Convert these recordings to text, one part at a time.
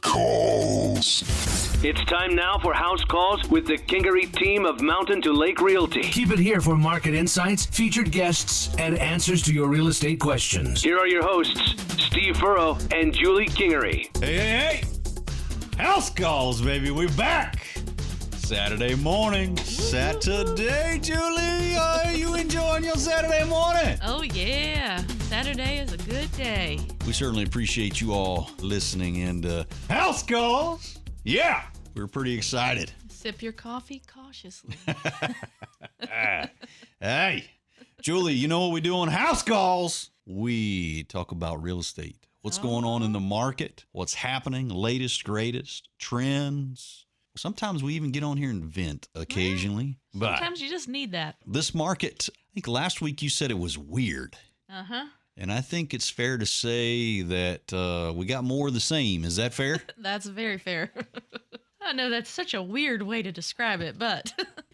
Calls. It's time now for House Calls with the Kingery team of Mountain to Lake Realty. Keep it here for market insights, featured guests, and answers to your real estate questions. Here are your hosts, Steve Furrow and Julie Kingery. Hey. House Calls, baby. We're back. Saturday morning. Saturday, Julie. Are you enjoying your Saturday morning? Oh, yeah. Saturday is a good day. We certainly appreciate you all listening and House Calls. Yeah. We're pretty excited. Sip your coffee cautiously. Hey, Julie, you know what we do on House Calls? We talk about real estate. What's going on in the market? What's happening? Latest, greatest, trends. Sometimes we even get on here and vent occasionally. Sometimes you just need that. This market, I think last week you said it was weird. Uh-huh. And I think it's fair to say that we got more of the same. Is that fair? That's very fair. I know that's such a weird way to describe it, but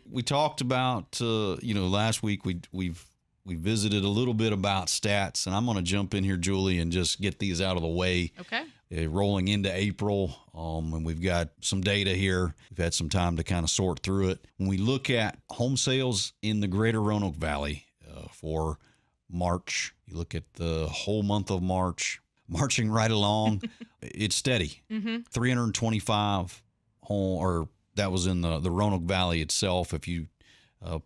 we talked about, last week we visited a little bit about stats, and I'm going to jump in here, Julie, and just get these out of the way. Okay. Rolling into April, and we've got some data here. We've had some time to kind of sort through it. When we look at home sales in the greater Roanoke Valley for March, you look at the whole month of March, marching right along, it's steady. 325 home, or that was in the Roanoke Valley itself. If you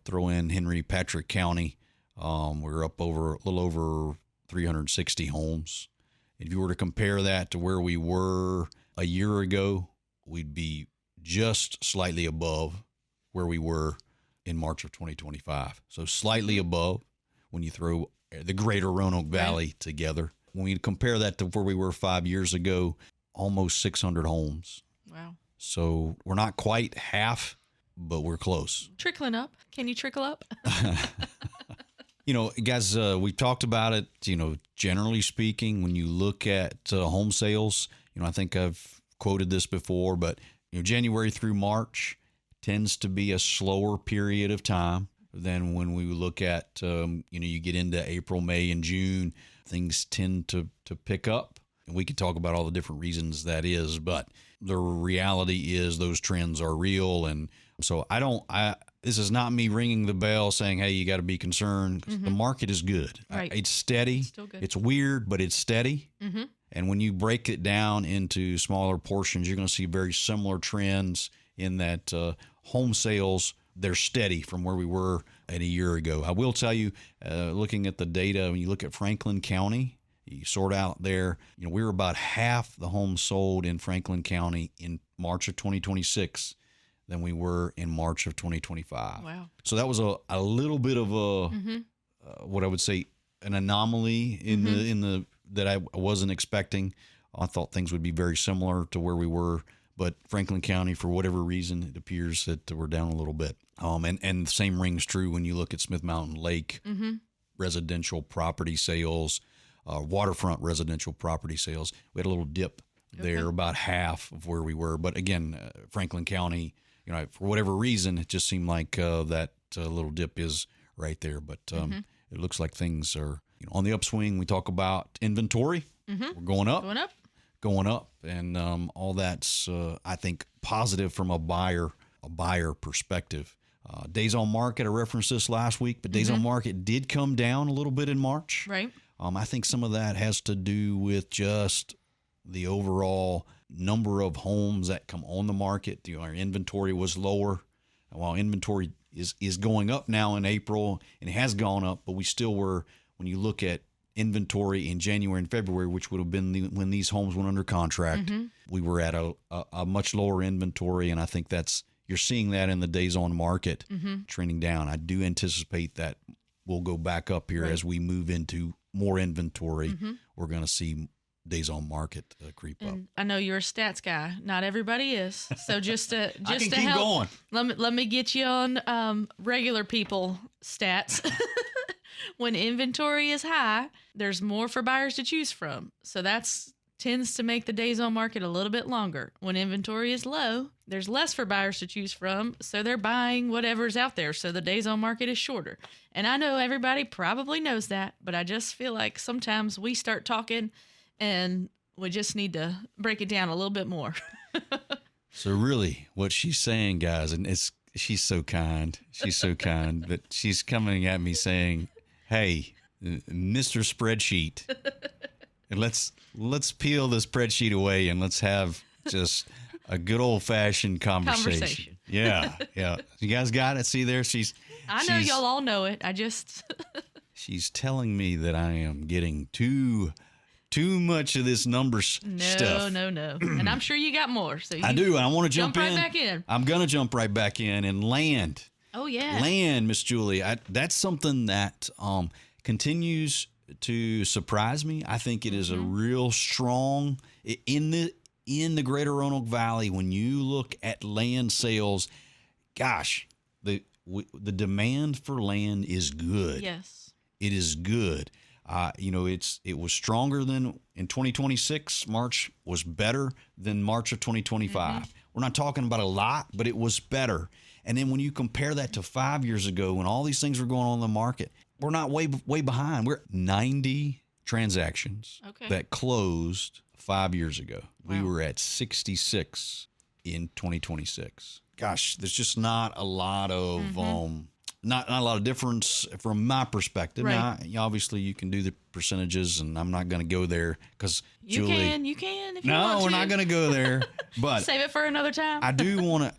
throw in Henry, Patrick County, we're up a little over 360 homes. If you were to compare that to where we were a year ago, we'd be just slightly above where we were in March of 2025. So slightly above when you throw the greater Roanoke Valley together. When we compare that to where we were 5 years ago, almost 600 homes. Wow. So we're not quite half, but we're close. Trickling up. Can you trickle up? Guys, we've talked about it, generally speaking, when you look at home sales, I think I've quoted this before, but January through March tends to be a slower period of time than when we look at, you get into April, May, and June, things tend to pick up. And we could talk about all the different reasons that is, but the reality is those trends are real. And so this is not me ringing the bell saying, hey, you got to be concerned. The market is good. Right. It's steady. It's still good. It's weird, but it's steady. And when you break it down into smaller portions, you're going to see very similar trends in that home sales, they're steady from where we were a year ago. I will tell you, looking at the data, when you look at Franklin County, you sort out there, we were about half the homes sold in Franklin County in March of 2026 than we were in March of 2025. Wow. So that was a little bit of what I would say an anomaly in the that I wasn't expecting. I thought things would be very similar to where we were, but Franklin County, for whatever reason, it appears that we're down a little bit. And the same rings true when you look at Smith Mountain Lake residential property sales, waterfront residential property sales. We had a little dip there, about half of where we were. But again, Franklin County, for whatever reason, it just seemed like that little dip is right there. But it looks like things are on the upswing. We talk about inventory. We're going up. And all that's, I think, positive from a buyer perspective. Days on market, I referenced this last week, but days on market did come down a little bit in March. Right. I think some of that has to do with just the overall number of homes that come on the market. Our inventory was lower. While inventory is going up now in April, and it has gone up, but we still were, when you look at inventory in January and February, which would have been when these homes went under contract, we were at a much lower inventory, and I think you're seeing that in the days on market trending down. I do anticipate that we'll go back up here as we move into more inventory. We're going to see days on market creep up. I know you're a stats guy. Not everybody is. So just to I can to keep help, going. let me get you on regular people stats. When inventory is high, there's more for buyers to choose from. So that's tends to make the days on market a little bit longer. When inventory is low, there's less for buyers to choose from, so they're buying whatever's out there, so the days on market is shorter. And I know everybody probably knows that, but I just feel like sometimes we start talking and We just need to break it down a little bit more. So really what she's saying, guys, and she's so kind. She's so kind, but she's coming at me saying, hey, Mr. Spreadsheet, and let's peel the spreadsheet away and let's have just a good old-fashioned conversation. Yeah. You guys got it? See there? I know y'all all know it. I just... She's telling me that I am getting too much of this numbers stuff. No. And I'm sure you got more. So I do. And I want to jump right back in. I'm going to jump right back in and land. Oh, yeah. Land, Miss Julie. That's something that continues to surprise me. I think it is a real strong in the Greater Roanoke Valley. When you look at land sales, gosh, the demand for land is good. Yes, it is good. It was stronger than in 2026. March was better than March of 2025. We're not talking about a lot, but it was better. And then when you compare that to 5 years ago, when all these things were going on in the market, we're not way behind. We're 90 transactions that closed 5 years ago. Wow. We were at 66 in 2026. Gosh, there's just not a lot of not a lot of difference from my perspective. Right. Now, obviously, you can do the percentages, and I'm not going to go there because you can if you want to. No, we're not going to go there. But save it for another time. I do want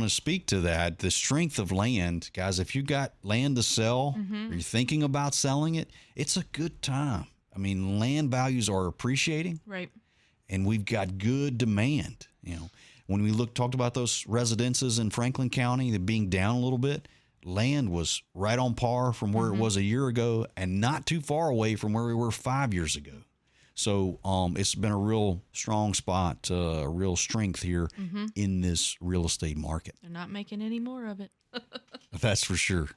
to speak to that. The strength of land, guys. If you got land to sell, or you're thinking about selling it, it's a good time. I mean, land values are appreciating, right? And we've got good demand. When we talked about those residences in Franklin County that being down a little bit. Land was right on par from where it was a year ago and not too far away from where we were 5 years ago. So it's been a real strong spot, a real strength here in this real estate market. They're not making any more of it. That's for sure.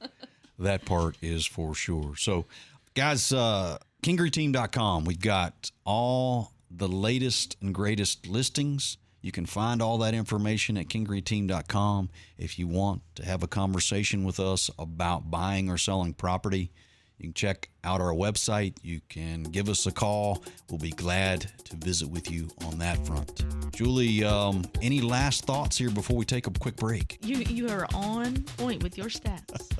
That part is for sure. So, guys, KingeryTeam.com, we've got all the latest and greatest listings. You can find all that information at KingeryTeam.com. If you want to have a conversation with us about buying or selling property, you can check out our website. You can give us a call. We'll be glad to visit with you on that front. Julie, any last thoughts here before we take a quick break? You are on point with your stats.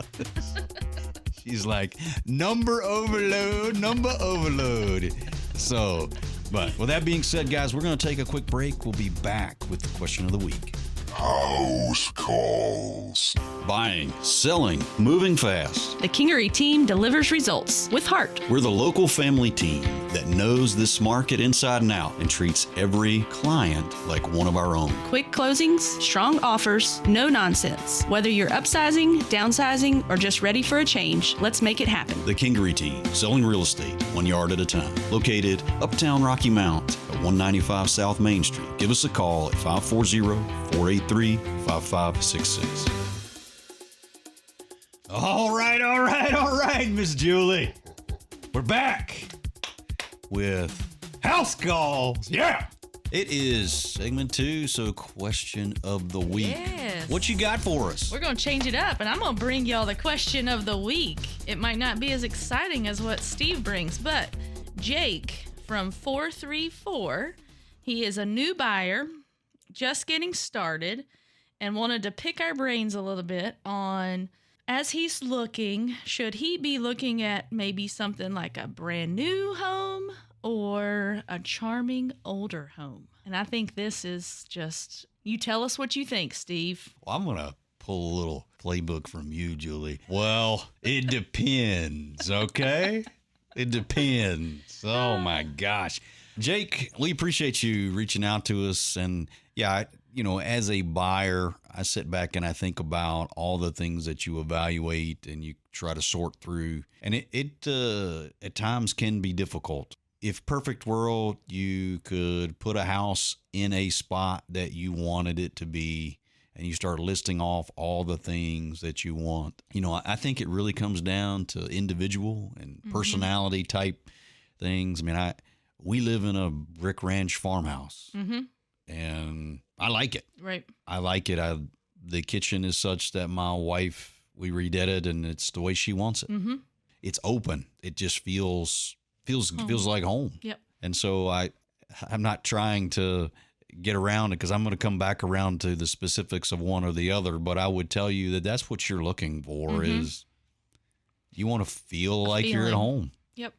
She's like, number overload. So... But with that being said, guys, we're going to take a quick break. We'll be back with the question of the week. House calls. Buying, selling, moving fast. The Kingery team delivers results with heart. We're the local family team that knows this market inside and out and treats every client like one of our own. Quick closings, strong offers, no nonsense. Whether you're upsizing, downsizing, or just ready for a change, let's make it happen. The Kingery team, selling real estate 1 yard at a time. Located uptown Rocky Mount at 195 South Main Street. Give us a call at 540-483-5566. All right, Miss Julie. We're back with house calls. Yeah. It is segment 2, so question of the week. Yes. What you got for us? We're going to change it up, and I'm going to bring y'all the question of the week. It might not be as exciting as what Steve brings, but Jake from 434, he is a new buyer, just getting started, and wanted to pick our brains a little bit on, as he's looking, should he be looking at maybe something like a brand new home or a charming older home? And I think this is just, you tell us what you think, Steve. Well, I'm going to pull a little playbook from you, Julie. Well, it depends, okay? It depends. Oh, my gosh. Jake, we appreciate you reaching out to us. And, yeah, as a buyer, I sit back and I think about all the things that you evaluate and you try to sort through. And it at times can be difficult. If perfect world, you could put a house in a spot that you wanted it to be, and you start listing off all the things that you want. I think it really comes down to individual and personality type things. I mean, we live in a brick ranch farmhouse, and I like it. Right. I like it. The kitchen is such that my wife, we redid it, and it's the way she wants it. It's open. It just feels like home. Yep. And so I'm not trying to get around it because I'm going to come back around to the specifics of one or the other. But I would tell you that that's what you're looking for is you want to feel like you're at home. Yep.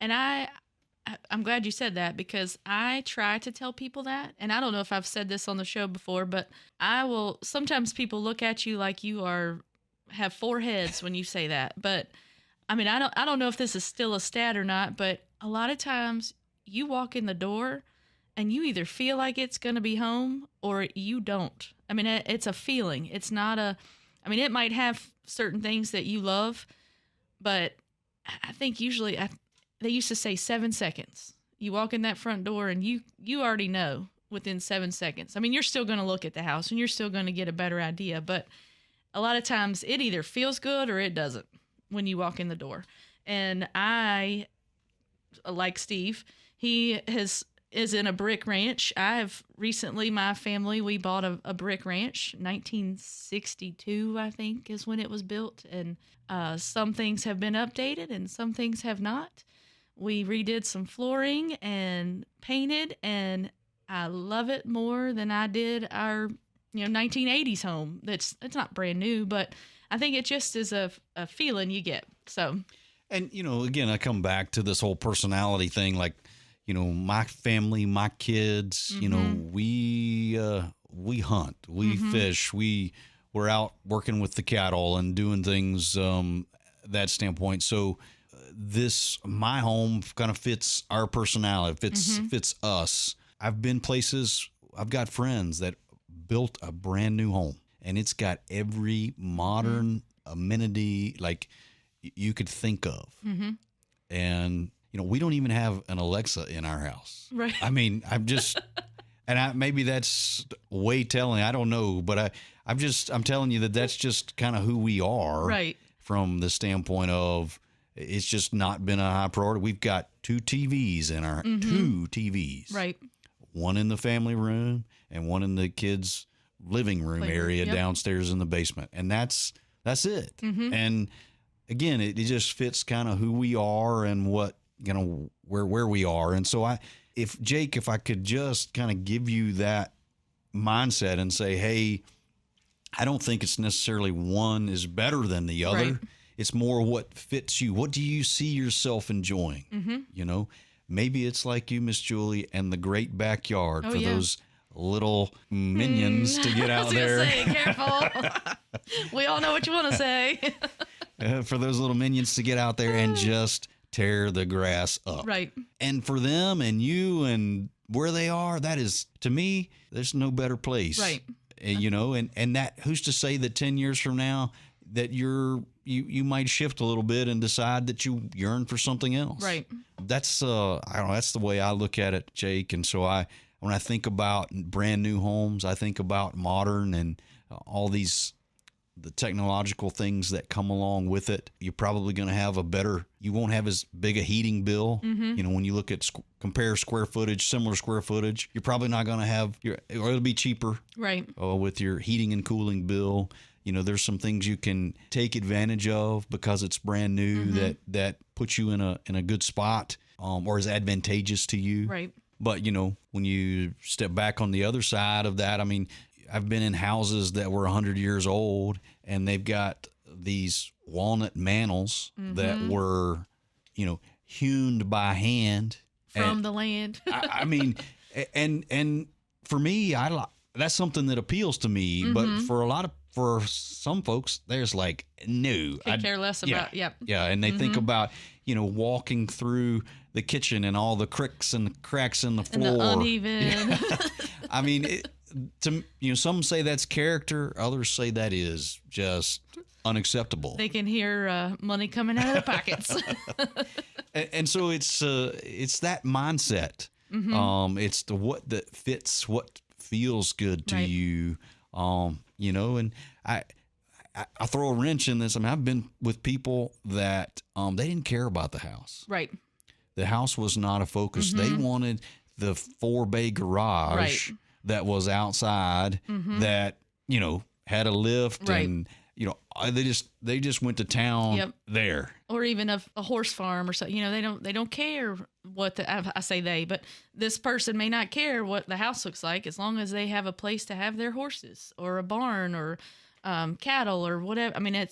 And I'm glad you said that because I try to tell people that. And I don't know if I've said this on the show before, but sometimes people look at you like you have 4 heads when you say that. But I mean, I don't know if this is still a stat or not, but a lot of times you walk in the door and you either feel like it's going to be home or you don't. I mean, it's a feeling. It's not it might have certain things that you love, but I think usually they used to say 7 seconds. You walk in that front door and you already know within 7 seconds. I mean, you're still going to look at the house and you're still going to get a better idea, but a lot of times it either feels good or it doesn't when you walk in the door. And I, like Steve, he is in a brick ranch. My family, we bought a brick ranch, 1962, I think, is when it was built. And some things have been updated and some things have not. We redid some flooring and painted, and I love it more than I did our 1980s home. It's not brand new, but I think it just is a feeling you get. So, and again, I come back to this whole personality thing. Like, my family, my kids. We hunt, we fish, we're out working with the cattle and doing things that standpoint. So my home kind of fits our personality, fits us. I've been places, I've got friends that built a brand new home and it's got every modern amenity like you could think of. And, we don't even have an Alexa in our house. Right. I mean, I'm just, maybe that's way telling, I don't know, but I'm telling you that's just kind of who we are. Right. From the standpoint of, it's just not been a high priority. We've got 2 TVs in our 2 TVs. Right. One in the family room and one in the kids' living room area downstairs in the basement. And that's it. And again, it just fits kind of who we are and what, where we are. And so if I could just kind of give you that mindset and say, hey, I don't think it's necessarily one is better than the other. Right. It's more what fits you. What do you see yourself enjoying? Maybe it's like you, Miss Julie, and the great backyard for those little minions to get out there. Say, careful. We all know what you want to say. For those little minions to get out there and just tear the grass up. Right. And for them and you and where they are, that is, to me, there's no better place. Right. And that, who's to say that 10 years from now that you might shift a little bit and decide that you yearn for something else. Right. That's I don't know, that's the way I look at it, Jake. And so when I think about brand new homes, I think about modern and all the technological things that come along with it. You're probably going to have you won't have as big a heating bill. When you look at compare square footage, similar square footage, you're probably not going to have or it'll be cheaper. Right. With your heating and cooling bill. There's some things you can take advantage of because it's brand new that puts you in a good spot or is advantageous to you. Right. But, when you step back on the other side of that, I mean, I've been in houses that were 100 years old and they've got these walnut manels that were, hewn by hand. From the land. I mean, and for me, that's something that appeals to me. But for some folks, there's like, no. Could care less about, Yeah, and they think about, walking through the kitchen and all the cricks and the cracks in the floor. And the uneven. Yeah. I mean, some say that's character. Others say that is just unacceptable. They can hear money coming out of their pockets. and so it's that mindset. It's what that fits, what feels good to you. And I throw a wrench in this. I mean, I've been with people that they didn't care about the house. Right. The house was not a focus. They wanted the 4-bay garage that was outside that, had a lift and, they just went to town there. or even a horse farm or so, they don't care what I say they, but this person may not care what the house looks like as long as they have a place to have their horses or a barn or cattle or whatever. I mean,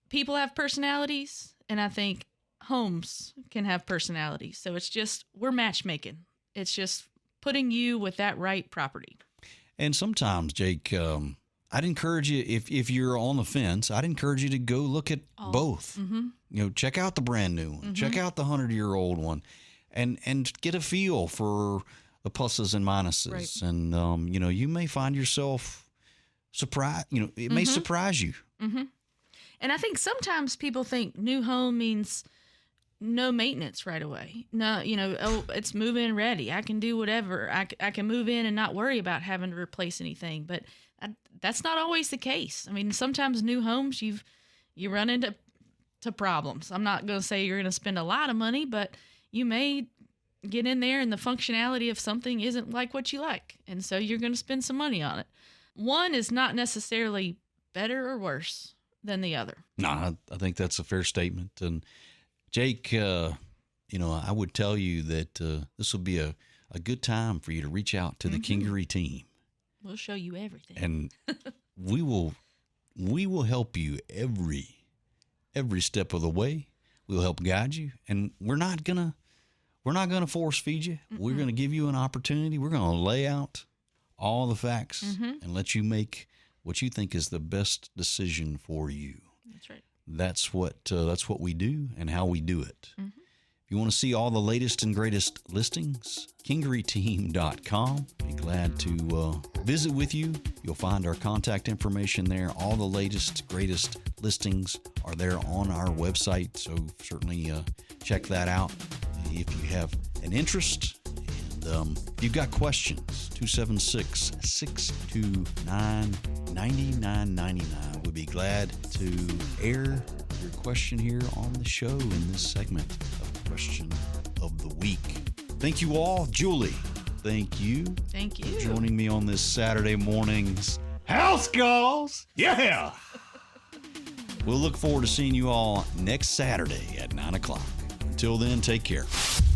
people have personalities, and I think homes can have personalities. So it's just, we're matchmaking. It's just putting you with that right property. And sometimes, Jake, I'd encourage you, if you're on the fence, I'd encourage you to go look at both. Mm-hmm. Check out the brand new one, mm-hmm. check out the 100-year-old one, and get a feel for the pluses and minuses. Right. And, you may find yourself surprised. It mm-hmm. may surprise you. Mm-hmm. And I think sometimes people think new home means no maintenance right away. No, it's move-in ready. I can do whatever. I can move in and not worry about having to replace anything. But that's not always the case. I mean, sometimes new homes, you run into problems. I'm not going to say you're going to spend a lot of money, but you may get in there and the functionality of something isn't like what you like. And so you're going to spend some money on it. One is not necessarily better or worse than the other. No, I think that's a fair statement. And Jake, I would tell you that this will be a good time for you to reach out to the mm-hmm. Kingery team. We'll show you everything. And we will help you every step of the way. We'll help guide you. And we're not gonna force feed you. Mm-mm. We're gonna give you an opportunity. We're gonna lay out all the facts mm-hmm. and let you make what you think is the best decision for you. That's right. That's what we do and how we do it. Mm-hmm. If you want to see all the latest and greatest listings, kingeryteam.com. Be glad to visit with you. You'll find our contact information there. All the latest, greatest listings are there on our website, so certainly check that out if you have an interest. And if you've got questions, 276-629-9999. We'd be glad to air your question here on the show in this segment of Question of the Week. Thank you all. Julie, thank you. Thank you. For joining me on this Saturday morning's House Calls. Yeah. We'll look forward to seeing you all next Saturday at 9 o'clock. Until then, take care.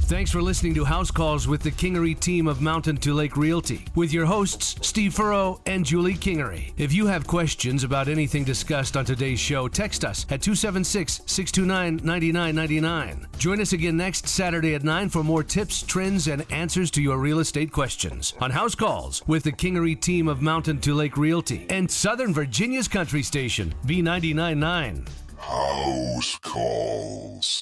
Thanks for listening to House Calls with the Kingery team of Mountain to Lake Realty with your hosts, Steve Furrow and Julie Kingery. If you have questions about anything discussed on today's show, text us at 276-629-9999. Join us again next Saturday at 9 for more tips, trends, and answers to your real estate questions on House Calls with the Kingery team of Mountain to Lake Realty and Southern Virginia's country station, B99.9. House Calls.